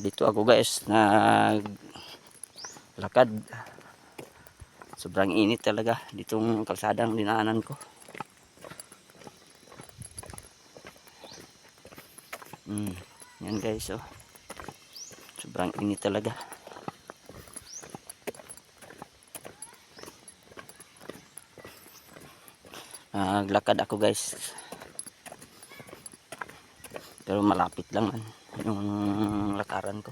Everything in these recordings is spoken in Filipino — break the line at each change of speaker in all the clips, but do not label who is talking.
Dito ako guys naglakad. Sobrang init talaga ditong kalsadang dinaanan ko. Yan guys, oh. Sobrang init talaga. Naglakad ako guys. Pero malapit lang man yung lakaran ko.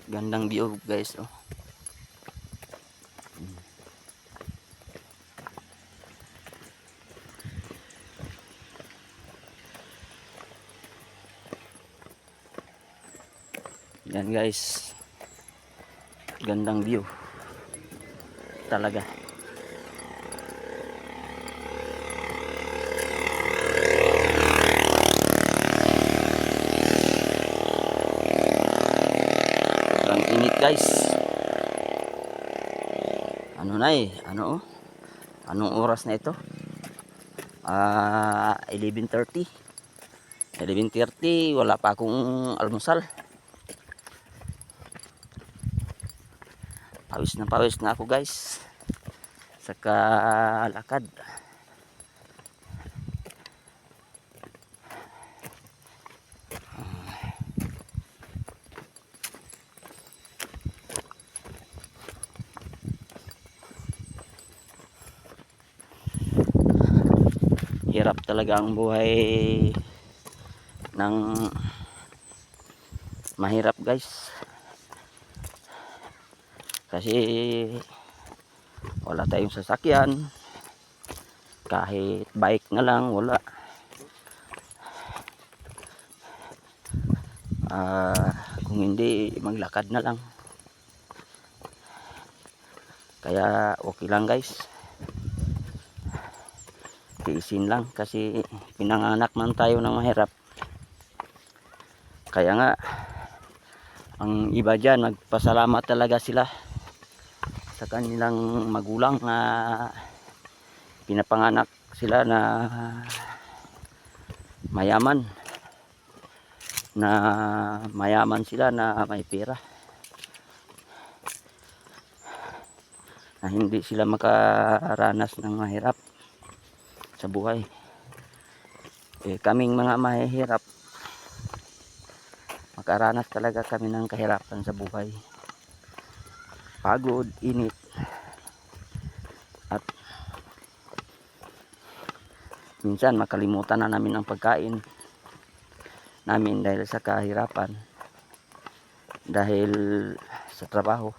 Gandang view guys, oh. Yan guys. Gandang view. Talaga. Sobrang init guys. Ano na eh, ano oh? Anong oras na ito? 11:30. 11:30, wala pa akong almusal. Pawis na ako guys. Saka lakad. Hirap talaga ang buhay ng mahirap guys. Kasi wala tayong sasakyan. Kahit bike na lang wala. Kung hindi maglakad na lang. Kaya okay lang guys. Tiisin lang kasi pinanganak man tayo ng mahirap. Kaya nga ang iba dyan nagpasalamat talaga sila sa kanilang magulang na pinapanganak sila na mayaman, sila na may pera, na hindi sila makaranas ng mahirap sa buhay. Kaming mga mahihirap, makaranas talaga kami ng kahirapan sa buhay. Pagod, init, at minsan makalimutan na namin ang pagkain namin dahil sa kahirapan, dahil sa trabaho.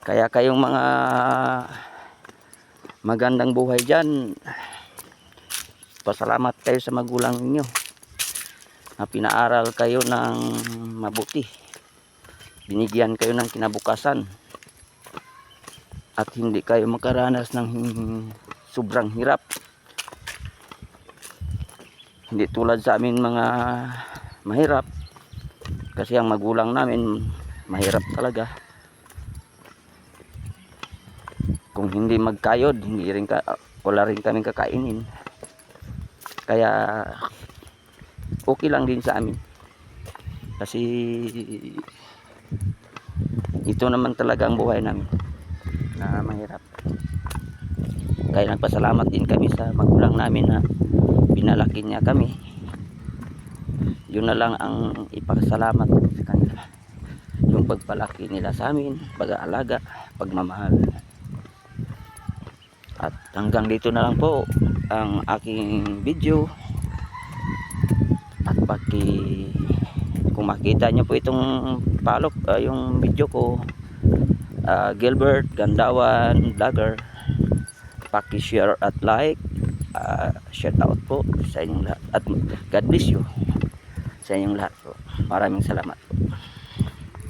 Kaya kayong mga magandang buhay dyan, pasalamat kayo sa magulang ninyo na pinaaral kayo ng mabuti, binigyan kayo ng kinabukasan, at hindi kayo makaranas ng sobrang hirap. Hindi tulad sa amin mga mahirap, kasi ang magulang namin mahirap talaga. Kung hindi magkayod, wala rin kaming kakainin. Kaya okay lang din sa amin. Kasi ito naman talaga ang buhay namin na mahirap. Kaya nagpasalamat din kami sa magulang namin na pinalaki niya kami. Yun na lang ang ipasalamat sa kanila. Yung pagpalaki nila sa amin, pag-aalaga, pagmamahal. At hanggang dito na lang po ang aking video. At kung makita nyo po itong yung video ko, Gilbert Gandawan Vlogger, paki-share at like. Shout out po sa inyong lahat. At God bless you sa inyong lahat po. Maraming salamat po.